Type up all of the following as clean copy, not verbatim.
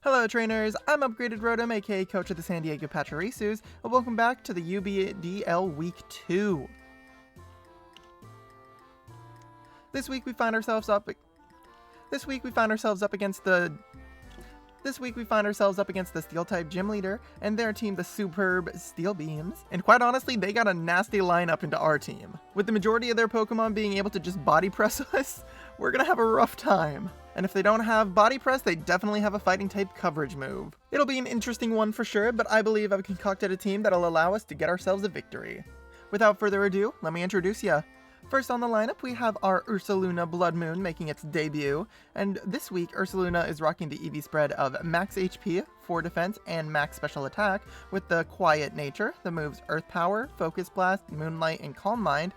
Hello trainers, I'm Upgraded Rotom, aka Coach of the San Diego Pachirisus, and welcome back to the UBDL Week 2. This week we find ourselves up against the Steel-type gym leader and their team, the Supurb Steelbeams. And quite honestly, they got a nasty lineup into our team. With the majority of their Pokemon being able to just body press us, we're gonna have a rough time. And if they don't have body press, they definitely have a fighting type coverage move. It'll be an interesting one for sure, but I believe I've concocted a team that'll allow us to get ourselves a victory. Without further ado, let me introduce ya. First on the lineup, we have our Ursaluna Blood Moon making its debut, and this week Ursaluna is rocking the EV spread of max HP, 4 defense, and max special attack with the quiet nature, the moves Earth Power, Focus Blast, Moonlight, and Calm Mind,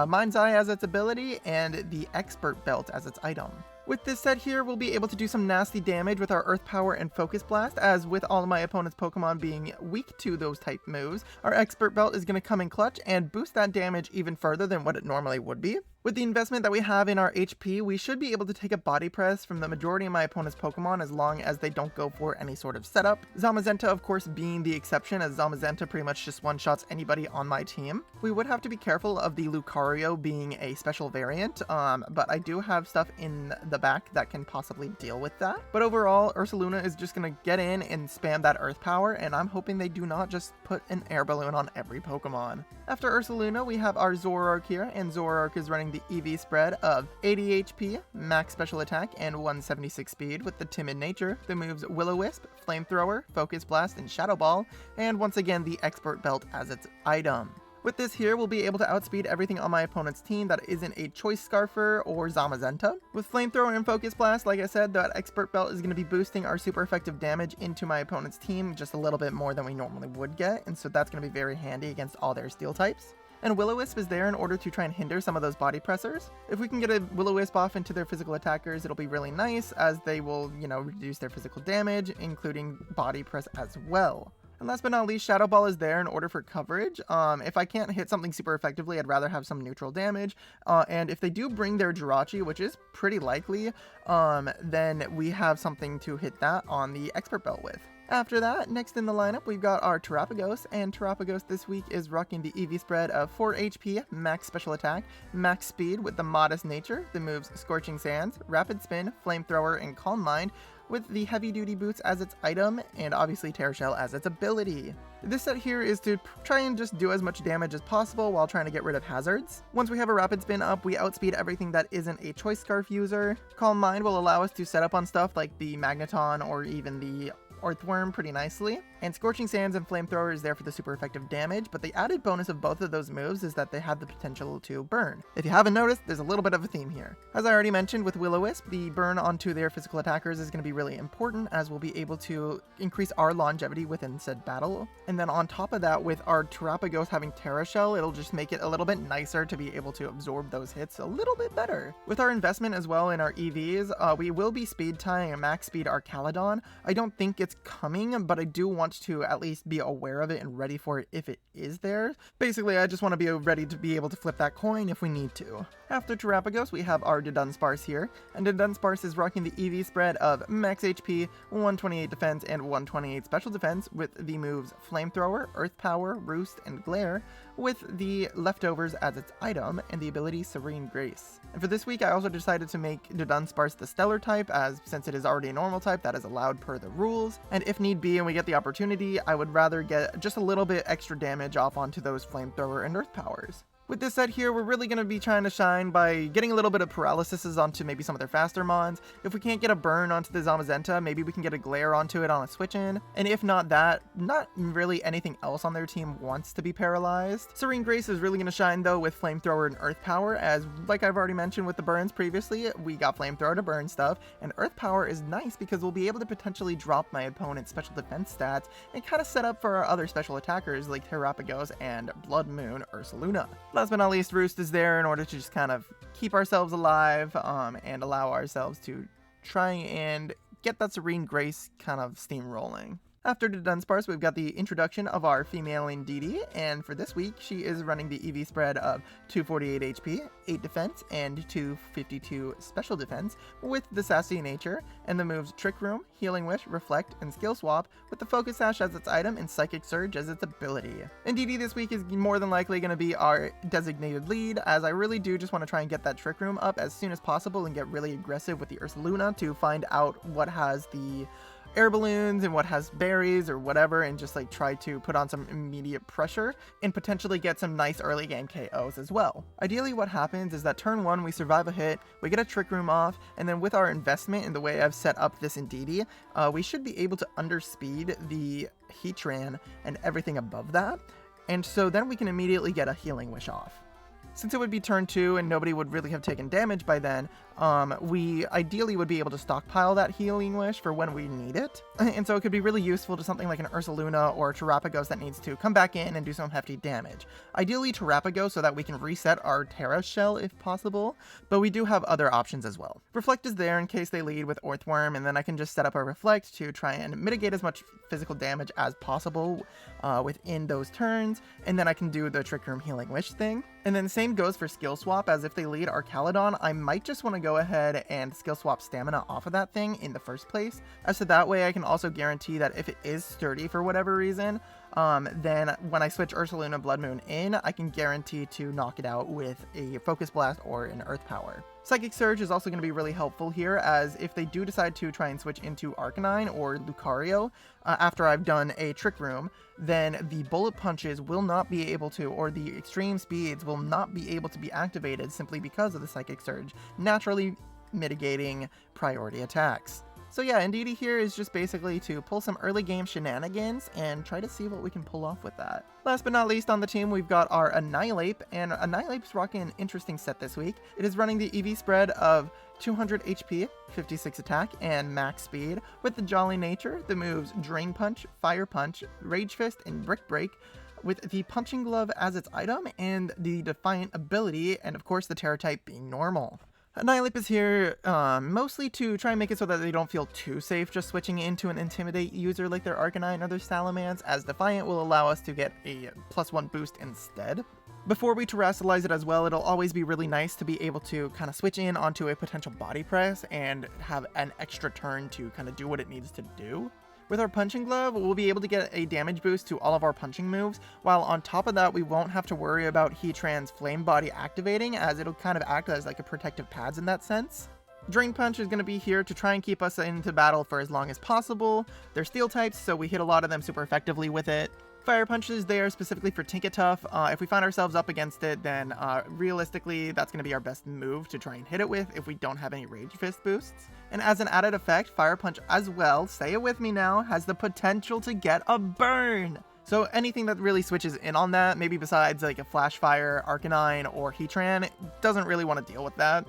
Mind's Eye as its ability, and the Expert Belt as its item. With this set here, we'll be able to do some nasty damage with our Earth Power and Focus Blast, as with all of my opponent's Pokemon being weak to those type moves, our Expert Belt is going to come in clutch and boost that damage even further than what it normally would be. With the investment that we have in our HP, we should be able to take a body press from the majority of my opponent's Pokemon as long as they don't go for any sort of setup. Zamazenta, of course, being the exception, as Zamazenta pretty much just one-shots anybody on my team. We would have to be careful of the Lucario being a special variant, but I do have stuff in the back that can possibly deal with that. But overall, Ursaluna is just going to get in and spam that Earth Power, and I'm hoping they do not just put an air balloon on every Pokemon. After Ursaluna, we have our Zoroark here, and Zoroark is running the EV spread of 80 HP, max special attack, and 176 speed with the timid nature, the moves Will-O-Wisp, Flamethrower, Focus Blast, and Shadow Ball, and once again the Expert Belt as its item. With this here, we'll be able to outspeed everything on my opponent's team that isn't a Choice Scarfer or Zamazenta. With Flamethrower and Focus Blast, like I said, that Expert Belt is going to be boosting our super effective damage into my opponent's team just a little bit more than we normally would get, and so that's going to be very handy against all their steel types. And Will-O-Wisp is there in order to try and hinder some of those body pressers. If we can get a Will-O-Wisp off into their physical attackers, it'll be really nice, as they will, reduce their physical damage, including body press as well. And last but not least, Shadow Ball is there in order for coverage. If I can't hit something super effectively, I'd rather have some neutral damage. And if they do bring their Jirachi, which is pretty likely, then we have something to hit that on the Expert Belt with. After that, next in the lineup, we've got our Terapagos, and Terapagos this week is rocking the EV spread of 4 HP, max special attack, max speed with the modest nature, the moves Scorching Sands, Rapid Spin, Flamethrower, and Calm Mind, with the heavy duty boots as its item, and obviously Terra Shell as its ability. This set here is to try and just do as much damage as possible while trying to get rid of hazards. Once we have a Rapid Spin up, we outspeed everything that isn't a Choice Scarf user. Calm Mind will allow us to set up on stuff like the Magneton or even the Earthworm pretty nicely, and Scorching Sands and Flamethrower is there for the super effective damage, but the added bonus of both of those moves is that they have the potential to burn. If you haven't noticed, there's a little bit of a theme here. As I already mentioned with Will-O-Wisp, the burn onto their physical attackers is going to be really important, as we'll be able to increase our longevity within said battle. And then on top of that, with our Terapagos having Terra Shell, it'll just make it a little bit nicer to be able to absorb those hits a little bit better. With our investment as well in our EVs, we will be speed tying a max speed Arcaludon. I don't think it's coming, but I do want to at least be aware of it and ready for it if it is there. Basically, I just want to be ready to be able to flip that coin if we need to. After Terapagos, we have our Dunsparce here, and Dunsparce is rocking the EV spread of max HP, 128 defense, and 128 special defense with the moves Flamethrower, Earth Power, Roost, and Glare, with the leftovers as its item, and the ability Serene Grace. And for this week, I also decided to make Dunsparce the Stellar type, as since it is already a normal type, that is allowed per the rules, and if need be and we get the opportunity, I would rather get just a little bit extra damage off onto those Flamethrower and Earth Powers. With this set here, we're really going to be trying to shine by getting a little bit of paralysis onto maybe some of their faster mons. If we can't get a burn onto the Zamazenta, maybe we can get a glare onto it on a switch in. And if not that, not really anything else on their team wants to be paralyzed. Serene Grace is really going to shine though with Flamethrower and Earth Power, as like I've already mentioned with the burns previously, we got Flamethrower to burn stuff, and Earth Power is nice because we'll be able to potentially drop my opponent's special defense stats and kind of set up for our other special attackers like Terapagos and Blood Moon Ursaluna. Last but not least, Roost is there in order to just kind of keep ourselves alive and allow ourselves to try and get that Serene Grace kind of steam rolling. After the Dunsparce, we've got the introduction of our female Indeedee, and for this week, she is running the EV spread of 248 HP, 8 defense, and 252 special defense, with the sassy nature, and the moves Trick Room, Healing Wish, Reflect, and Skill Swap, with the Focus Sash as its item and Psychic Surge as its ability. Indeedee this week is more than likely going to be our designated lead, as I really do just want to try and get that Trick Room up as soon as possible and get really aggressive with the Ursaluna to find out what has the air balloons and what has berries or whatever, and just like try to put on some immediate pressure and potentially get some nice early game KOs as well. Ideally what happens is that turn 1 we survive a hit, we get a Trick Room off, and then with our investment in the way I've set up this Indeedee, we should be able to underspeed the Heatran and everything above that, and so then we can immediately get a Healing Wish off. Since it would be turn 2 and nobody would really have taken damage by then, we ideally would be able to stockpile that Healing Wish for when we need it. And so it could be really useful to something like an Ursaluna or Terrapagos that needs to come back in and do some hefty damage. Ideally Terrapagos so that we can reset our Terra Shell if possible, but we do have other options as well. Reflect is there in case they lead with Orthworm, and then I can just set up a Reflect to try and mitigate as much physical damage as possible within those turns, and then I can do the Trick Room Healing Wish thing. And then same goes for Skill Swap, as if they lead Arcaludon, I might just want to go ahead and Skill Swap Stamina off of that thing in the first place, as so that way I can also guarantee that if it is sturdy for whatever reason, then when I switch Ursaluna Blood Moon in, I can guarantee to knock it out with a Focus Blast or an Earth Power. Psychic Surge is also going to be really helpful here, as if they do decide to try and switch into Arcanine or Lucario after I've done a Trick Room, then the Bullet Punches will not be able to, or the Extreme Speeds will not be able to be activated simply because of the Psychic Surge, naturally mitigating priority attacks. So yeah, Indeedee here is just basically to pull some early game shenanigans and try to see what we can pull off with that. Last but not least on the team, we've got our Annihilate, and Annihilate's rocking an interesting set this week. It is running the EV spread of 200 HP, 56 attack, and max speed, with the jolly nature, the moves Drain Punch, Fire Punch, Rage Fist, and Brick Break, with the Punching Glove as its item, and the Defiant ability, and of course the Terra type being normal. Annihilate is here mostly to try and make it so that they don't feel too safe just switching into an Intimidate user like their Arcanine or their Salamence, as Defiant will allow us to get a +1 boost instead. Before we terrestrialize it as well, it'll always be really nice to be able to kind of switch in onto a potential body press and have an extra turn to kind of do what it needs to do. With our Punching Glove, we'll be able to get a damage boost to all of our punching moves, while on top of that, we won't have to worry about Heatran's Flame Body activating, as it'll kind of act as like a protective pads in that sense. Drain Punch is going to be here to try and keep us into battle for as long as possible. They're steel types, so we hit a lot of them super effectively with it. Fire Punch is there specifically for Tinkatuff. If we find ourselves up against it, then realistically, that's going to be our best move to try and hit it with if we don't have any Rage Fist boosts. And as an added effect, Fire Punch as well, say it with me now, has the potential to get a burn. So anything that really switches in on that, maybe besides like a Flash Fire, Arcanine, or Heatran, doesn't really want to deal with that.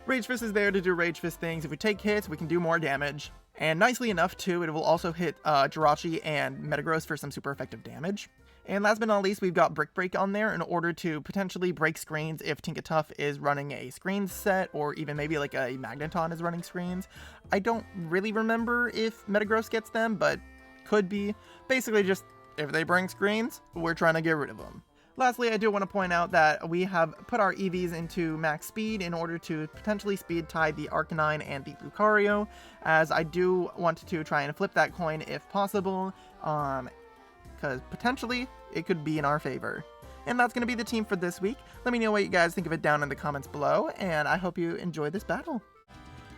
Rage Fist is there to do Rage Fist things. If we take hits, we can do more damage. And nicely enough too, it will also hit Jirachi and Metagross for some super effective damage. And last but not least, we've got Brick Break on there in order to potentially break screens if Tinkatuff is running a screens set, or even maybe like a Magneton is running screens. I don't really remember if Metagross gets them, but could be. Basically just, if they bring screens, we're trying to get rid of them. Lastly, I do want to point out that we have put our EVs into max speed in order to potentially speed tie the Arcanine and the Lucario, as I do want to try and flip that coin if possible, because potentially it could be in our favor. And that's going to be the team for this week. Let me know what you guys think of it down in the comments below, and I hope you enjoy this battle.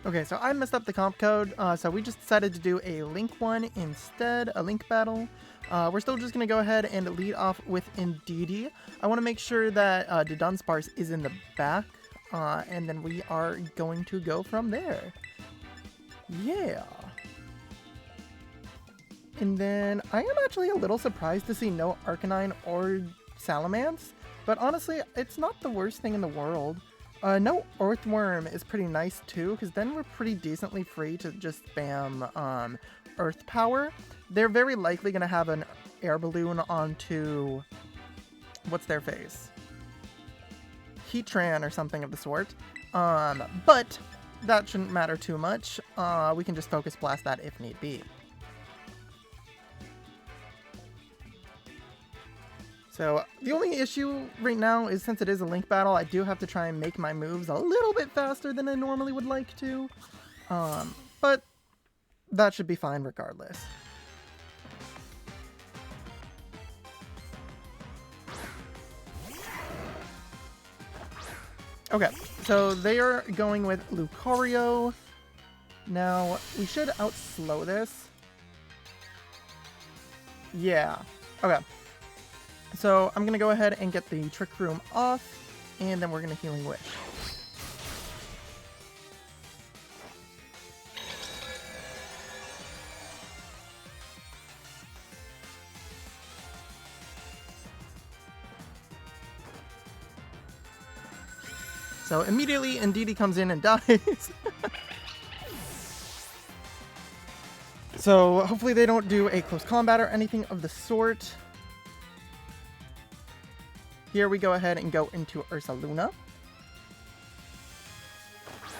Okay, so I messed up the comp code, so we just decided to do a link one instead, a link battle. We're still just going to go ahead and lead off with Indeedee. I want to make sure that the Dunsparce is in the back, and then we are going to go from there. Yeah. And then I am actually a little surprised to see no Arcanine or Salamence, but honestly, it's not the worst thing in the world. No Earthworm is pretty nice too, because then we're pretty decently free to just spam Earth Power. They're very likely going to have an air balloon onto, what's their face? Heatran or something of the sort. But that shouldn't matter too much. We can just Focus Blast that if need be. So the only issue right now is since it is a link battle, I do have to try and make my moves a little bit faster than I normally would like to. But that should be fine regardless. Okay, so they are going with Lucario. Now, we should outslow this. Yeah. Okay. So, I'm going to go ahead and get the Trick Room off, and then we're going to Healing Wish. So, immediately, Indeedee comes in and dies. So, hopefully they don't do a close combat or anything of the sort. Here we go ahead and go into Ursaluna.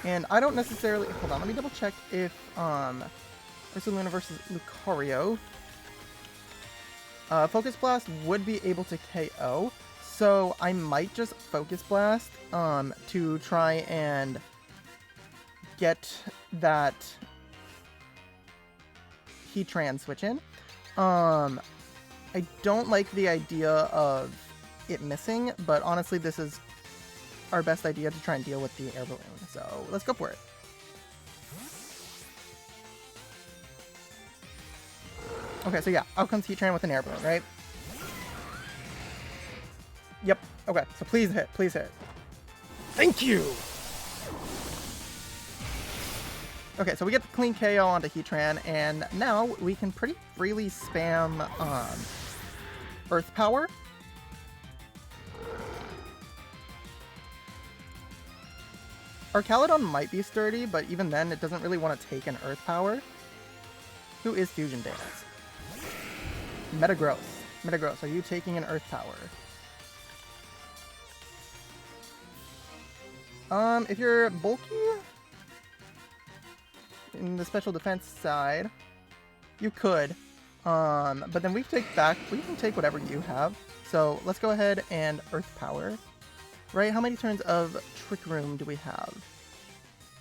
And I don't necessarily... Hold on, let me double check if Ursaluna versus Lucario. Focus Blast would be able to KO. So I might just Focus Blast to try and get that Heatran switch in. I don't like the idea of it missing, but honestly this is our best idea to try and deal with the air balloon. So let's go for it. Okay, so yeah, out comes Heatran with an air balloon, right? Yep. Okay, so please hit, please hit. Thank you! Okay, so we get the clean KO onto Heatran, and now we can pretty freely spam Earth Power. Our Caledon might be sturdy, but even then it doesn't really want to take an Earth Power. Who is Fusion Dance? Metagross. Metagross, are you taking an Earth Power? If you're bulky in the special defense side, you could. But then we can take whatever you have. So let's go ahead and Earth Power. Right, how many turns of Trick Room do we have?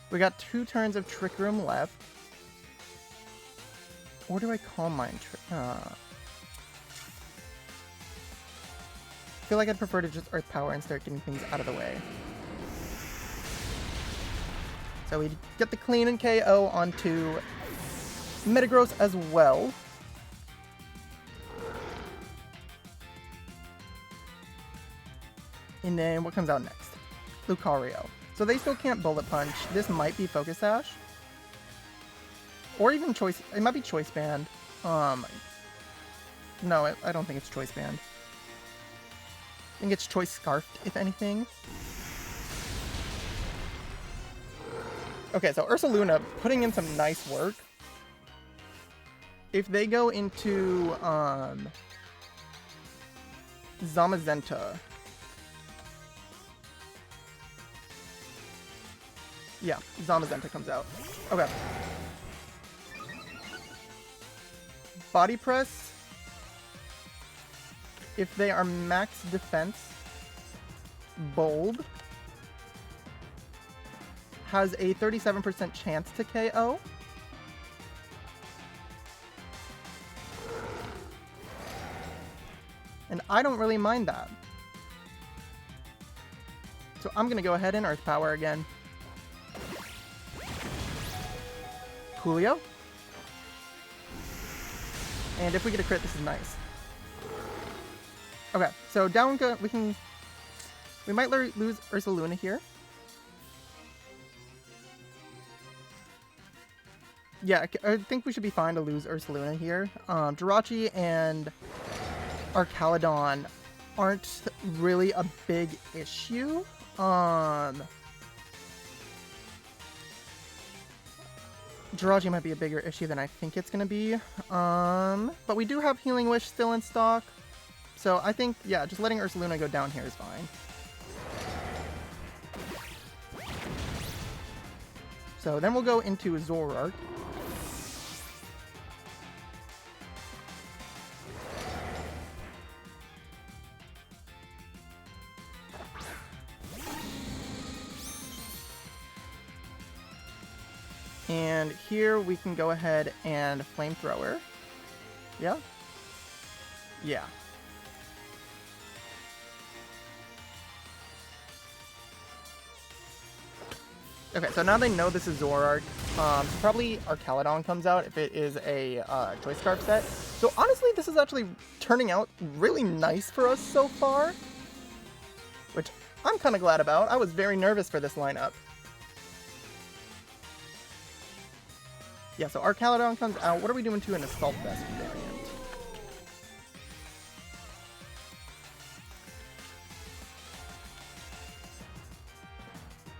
We got 2 turns of Trick Room left. Or do I Calm Mind? I feel like I'd prefer to just Earth Power and start getting things out of the way. So we get the clean and KO onto Metagross as well. And then what comes out next? Lucario. So they still can't Bullet Punch. This might be Focus Sash. Or even Choice... It might be Choice Band. No, I don't think it's Choice Band. I think it's Choice Scarfed, if anything. Okay, so Ursaluna putting in some nice work. If they go into Zamazenta. Yeah, Zamazenta comes out. Okay. Body Press. If they are max defense, Bold has a 37% chance to KO. And I don't really mind that. So I'm going to go ahead and Earth Power again. Coolio. And if we get a crit, this is nice. Okay, so down we might lose Ursaluna here. Yeah, I think we should be fine to lose Ursaluna here. Jirachi and our Caledon aren't really a big issue. Jirachi might be a bigger issue than I think it's going to be. But we do have Healing Wish still in stock. So I think, yeah, just letting Ursaluna go down here is fine. So then we'll go into Zoroark. And here we can go ahead and flamethrower. Yeah? Yeah. Okay, so now they know this is Zoroark. So probably Ursaluna comes out if it is a Choice Scarf set. So honestly, this is actually turning out really nice for us so far, which I'm kind of glad about. I was very nervous for this lineup. Yeah, so Ursaluna comes out. What are we doing to an Assault Vest variant?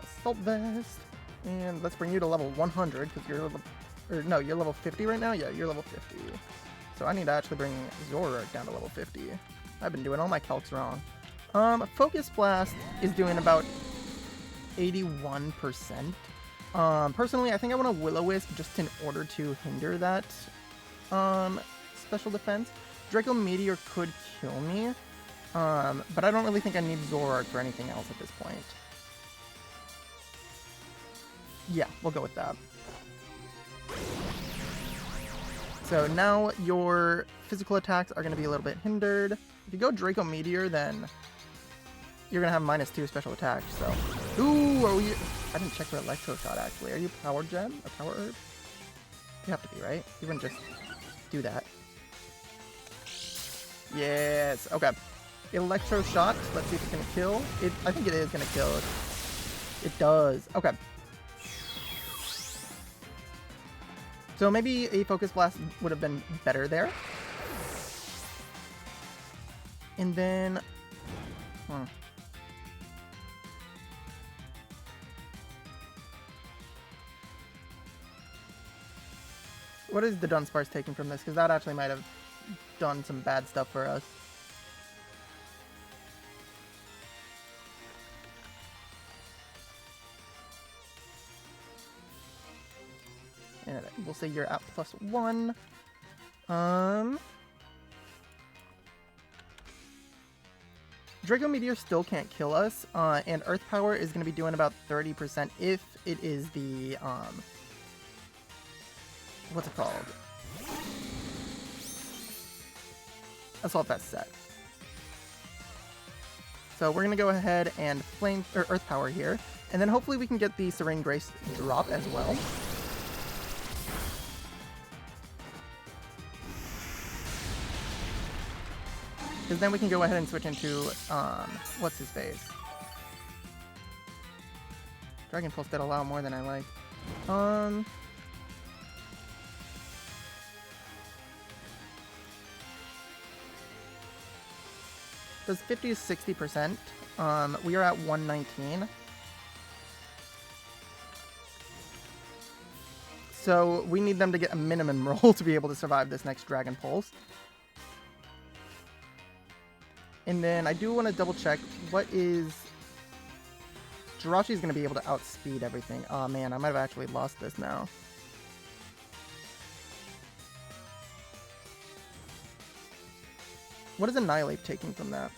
Assault Vest. And let's bring you to level 100, because you're level... Or no, you're level 50 right now? Yeah, you're level 50. So I need to actually bring Zoroark down to level 50. I've been doing all my calcs wrong. Focus Blast is doing about 81%. Personally, I think I want a Will-O-Wisp just in order to hinder that special defense. Draco Meteor could kill me, but I don't really think I need Zoroark for anything else at this point. Yeah, we'll go with that. So now your physical attacks are going to be a little bit hindered. If you go Draco Meteor, then you're going to have -2 special attack, so... Ooh, are we... I didn't check for Electro Shot, actually. Are you Power Gem or Power Herb? You have to be, right? You wouldn't just do that. Yes, okay. Electro Shot, let's see if it's going to kill. I think it is going to kill. It does. Okay. So maybe a Focus Blast would have been better there. And then... What is the Dunsparce taking from this? Because that actually might have done some bad stuff for us. And we'll say you're at +1. Draco Meteor still can't kill us, and Earth Power is going to be doing about 30% if it is the, what's it called? Assault Vest set. So we're going to go ahead and Earth Power here, and then hopefully we can get the Serene Grace drop as well. Because then we can go ahead and switch into, what's his face? Dragon Pulse did a lot more than I like. Does 50 to 60%. We are at 119. So we need them to get a minimum roll to be able to survive this next Dragon Pulse. And then I do want to double check what is... Jirachi is going to be able to outspeed everything. Oh man, I might have actually lost this now. What is Annihilate taking from that?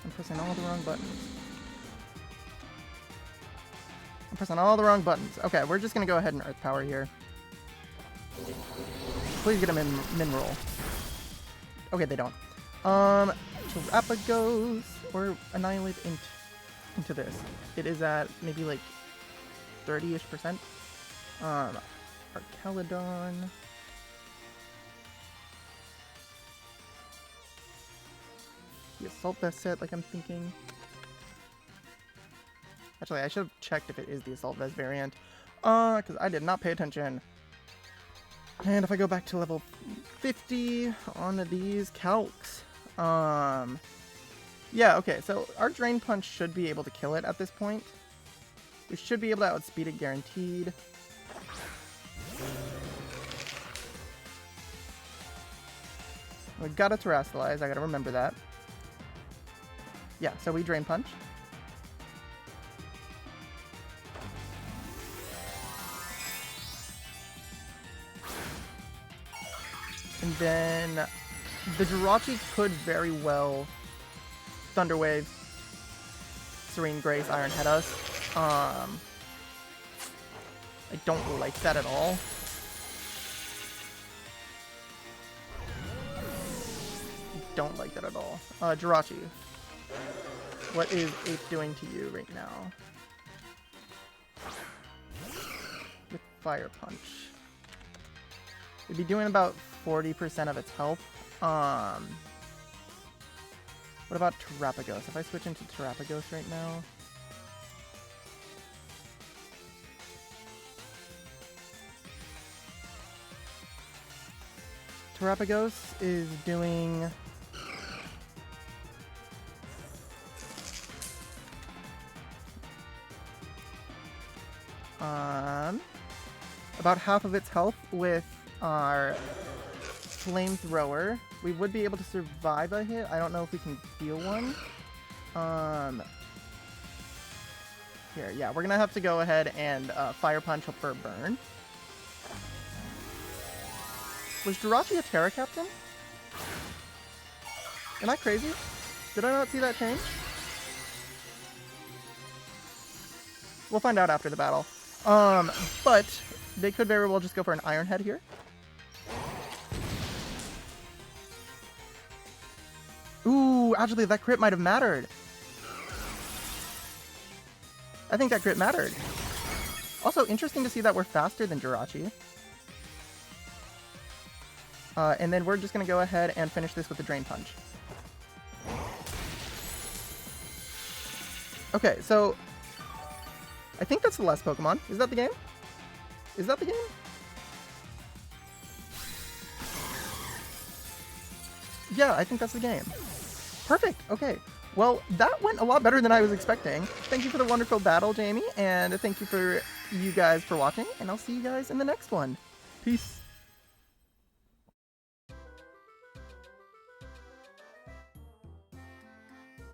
I'm pressing all the wrong buttons. I'm pressing all the wrong buttons. Okay, we're just going to go ahead and Earth Power here. Please get a min roll. Okay, they don't. Rappa goes, or Annihilate into this. It is at maybe like 30-ish%. Ursaluna. The Assault Vest set, like I'm thinking. Actually, I should have checked if it is the Assault Vest variant. Because I did not pay attention. And if I go back to level 50 on these calcs. Yeah, okay, so our Drain Punch should be able to kill it at this point. We should be able to outspeed it guaranteed. We gotta Terrastallize, I gotta remember that. Yeah, so we Drain Punch. And then The Jirachi could very well Thunder Wave, Serene Grace, Iron Head us. I don't like that at all. Don't like that at all. Jirachi, what is Ape doing to you right now? With Fire Punch. It'd be doing about 40% of its health. What about Terapagos? If I switch into Terapagos right now... Terapagos is doing... about half of its health with our Flamethrower. We would be able to survive a hit. I don't know if we can deal one. Here, yeah, we're gonna have to go ahead and Fire Punch for a burn. Was Jirachi a Terra Captain? Am I crazy? Did I not see that change? We'll find out after the battle. But they could very well just go for an Iron Head here. Ooh, actually that crit might have mattered. I think that crit mattered. Also, interesting to see that we're faster than Jirachi. And then we're just going to go ahead and finish this with the Drain Punch. Okay, so... I think that's the last Pokemon. Is that the game? Is that the game? Yeah, I think that's the game. Perfect. Okay. Well, that went a lot better than I was expecting. Thank you for the wonderful battle, Jamie, and thank you for you guys for watching, and I'll see you guys in the next one. Peace.